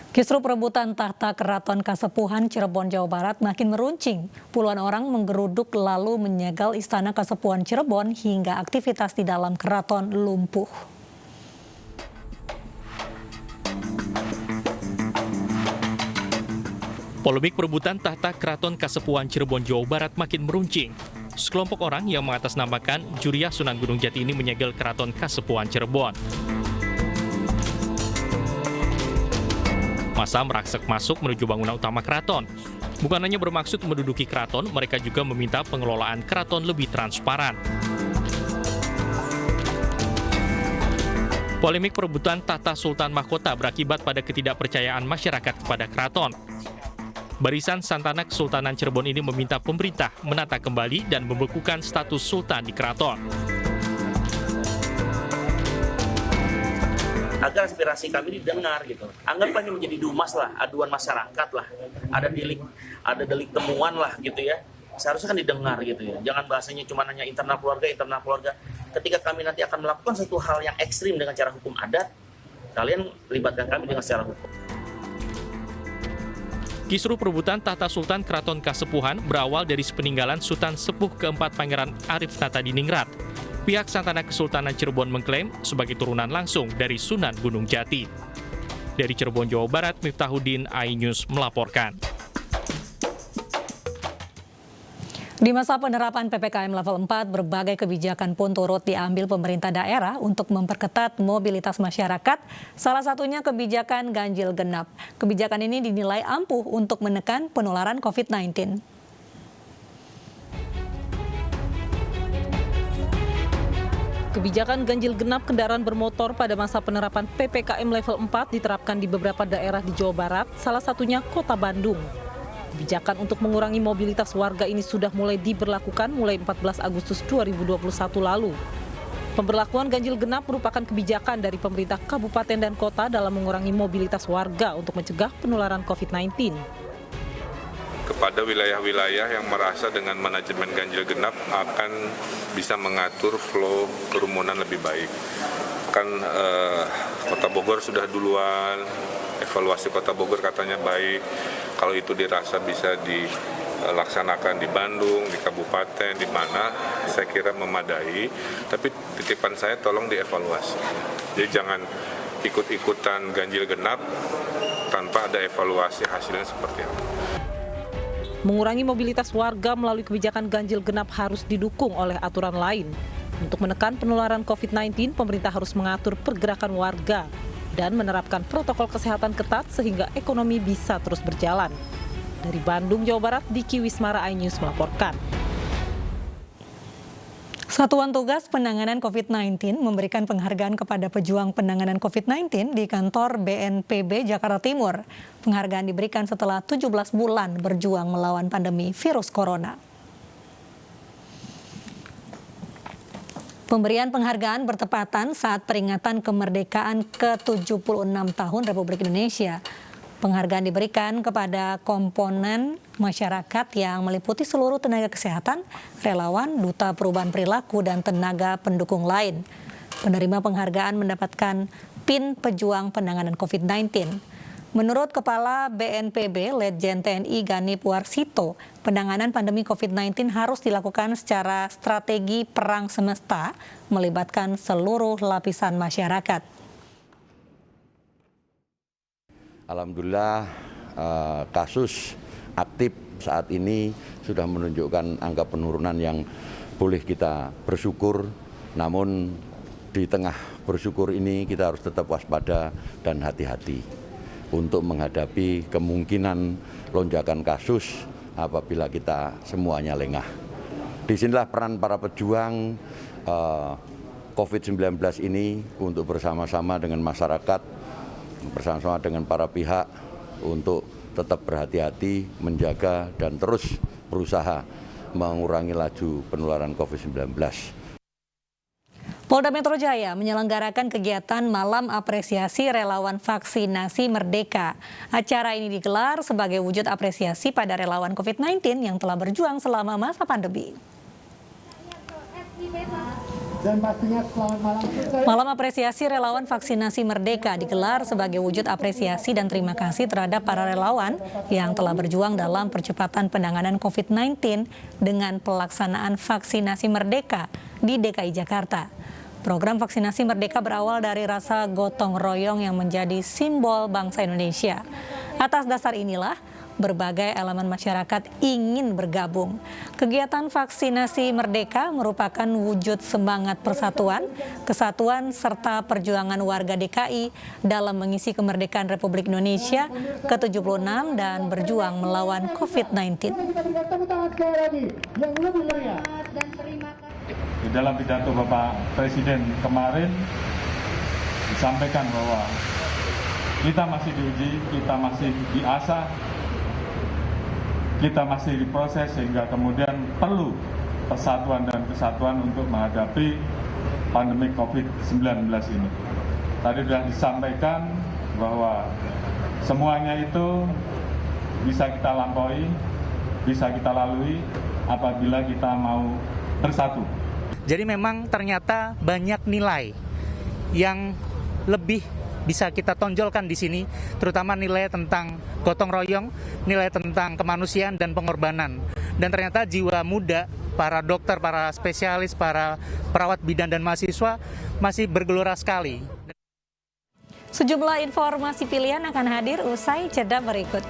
Kisru perebutan tahta Keraton Kasepuhan Cirebon, Jawa Barat makin meruncing. Puluhan orang menggeruduk lalu menyegel Istana Kasepuhan Cirebon hingga aktivitas di dalam keraton lumpuh. Polemik perebutan tahta Keraton Kasepuhan Cirebon, Jawa Barat makin meruncing. Sekelompok orang yang mengatasnamakan Juriah Sunan Gunung Jati ini menyegel Keraton Kasepuhan Cirebon. Massa merangsek masuk menuju bangunan utama keraton. Bukan hanya bermaksud menduduki keraton, mereka juga meminta pengelolaan keraton lebih transparan. Polemik perebutan tahta Sultan Mahkota berakibat pada ketidakpercayaan masyarakat kepada keraton. Barisan Santana Kesultanan Cirebon ini meminta pemerintah menata kembali dan membekukan status sultan di keraton. Agar aspirasi kami didengar gitu. Anggaplah ini menjadi dumas lah, aduan masyarakat lah. Ada delik temuan lah gitu ya. Seharusnya kan didengar gitu ya. Jangan bahasanya cuma hanya internal keluarga. Ketika kami nanti akan melakukan satu hal yang ekstrim dengan cara hukum adat, kalian libatkan kami dengan secara hukum. Kisru perebutan tahta Sultan Keraton Kasepuhan berawal dari sepeninggalan Sultan Sepuh keempat Pangeran Arif Natadiningrat. Pihak Santana Kesultanan Cirebon mengklaim sebagai turunan langsung dari Sunan Gunung Jati. Dari Cirebon, Jawa Barat, Miftahudin, iNews melaporkan. Di masa penerapan PPKM level 4, berbagai kebijakan pun turut diambil pemerintah daerah untuk memperketat mobilitas masyarakat, salah satunya kebijakan ganjil genap. Kebijakan ini dinilai ampuh untuk menekan penularan COVID-19. Kebijakan ganjil genap kendaraan bermotor pada masa penerapan PPKM level 4 diterapkan di beberapa daerah di Jawa Barat, salah satunya Kota Bandung. Kebijakan untuk mengurangi mobilitas warga ini sudah mulai diberlakukan mulai 14 Agustus 2021 lalu. Pemberlakuan ganjil genap merupakan kebijakan dari pemerintah kabupaten dan kota dalam mengurangi mobilitas warga untuk mencegah penularan COVID-19. Kepada wilayah-wilayah yang merasa dengan manajemen ganjil genap akan bisa mengatur flow kerumunan lebih baik. Kan Kota Bogor sudah duluan, evaluasi Kota Bogor katanya baik. Kalau itu dirasa bisa dilaksanakan di Bandung, di kabupaten, di mana saya kira memadai. Tapi titipan saya tolong dievaluasi. Jadi jangan ikut-ikutan ganjil genap tanpa ada evaluasi hasilnya seperti apa. Mengurangi mobilitas warga melalui kebijakan ganjil genap harus didukung oleh aturan lain. Untuk menekan penularan COVID-19, pemerintah harus mengatur pergerakan warga dan menerapkan protokol kesehatan ketat sehingga ekonomi bisa terus berjalan. Dari Bandung, Jawa Barat, Diki Wismara, iNews melaporkan. Satuan Tugas Penanganan COVID-19 memberikan penghargaan kepada pejuang penanganan COVID-19 di kantor BNPB Jakarta Timur. Penghargaan diberikan setelah 17 bulan berjuang melawan pandemi virus corona. Pemberian penghargaan bertepatan saat peringatan kemerdekaan ke-76 tahun Republik Indonesia. Penghargaan diberikan kepada komponen masyarakat yang meliputi seluruh tenaga kesehatan, relawan, duta perubahan perilaku, dan tenaga pendukung lain. Penerima penghargaan mendapatkan PIN Pejuang Penanganan COVID-19. Menurut Kepala BNPB, Letjen TNI Ganip Warsito, penanganan pandemi COVID-19 harus dilakukan secara strategi perang semesta, melibatkan seluruh lapisan masyarakat. Alhamdulillah kasus aktif saat ini sudah menunjukkan angka penurunan yang boleh kita bersyukur. Namun di tengah bersyukur ini kita harus tetap waspada dan hati-hati untuk menghadapi kemungkinan lonjakan kasus apabila kita semuanya lengah. Disinilah peran para pejuang COVID-19 ini untuk bersama-sama dengan masyarakat, bersama-sama dengan para pihak untuk tetap berhati-hati, menjaga dan terus berusaha mengurangi laju penularan COVID-19. Polda Metro Jaya menyelenggarakan kegiatan Malam Apresiasi Relawan Vaksinasi Merdeka. Acara ini digelar sebagai wujud apresiasi pada relawan COVID-19 yang telah berjuang selama masa pandemi. dan pastinya selamat malam. Malam apresiasi relawan vaksinasi Merdeka digelar sebagai wujud apresiasi dan terima kasih terhadap para relawan yang telah berjuang dalam percepatan penanganan COVID-19 dengan pelaksanaan vaksinasi Merdeka di DKI Jakarta. Program vaksinasi Merdeka berawal dari rasa gotong royong yang menjadi simbol bangsa Indonesia. Atas dasar inilah, berbagai elemen masyarakat ingin bergabung. Kegiatan vaksinasi Merdeka merupakan wujud semangat persatuan, kesatuan, serta perjuangan warga DKI dalam mengisi kemerdekaan Republik Indonesia ke-76 dan berjuang melawan COVID-19. Di dalam pidato Bapak Presiden kemarin disampaikan bahwa kita masih diuji, kita masih diasah, kita masih diproses sehingga kemudian perlu persatuan dan kesatuan untuk menghadapi pandemi COVID-19 ini. Tadi sudah disampaikan bahwa semuanya itu bisa kita lampaui, bisa kita lalui apabila kita mau bersatu. Jadi memang ternyata banyak nilai yang lebih bisa kita tonjolkan di sini, terutama nilai tentang gotong royong, nilai tentang kemanusiaan dan pengorbanan. Dan ternyata jiwa muda, para dokter, para spesialis, para perawat bidan dan mahasiswa masih bergelora sekali. Sejumlah informasi pilihan akan hadir usai jeda berikut.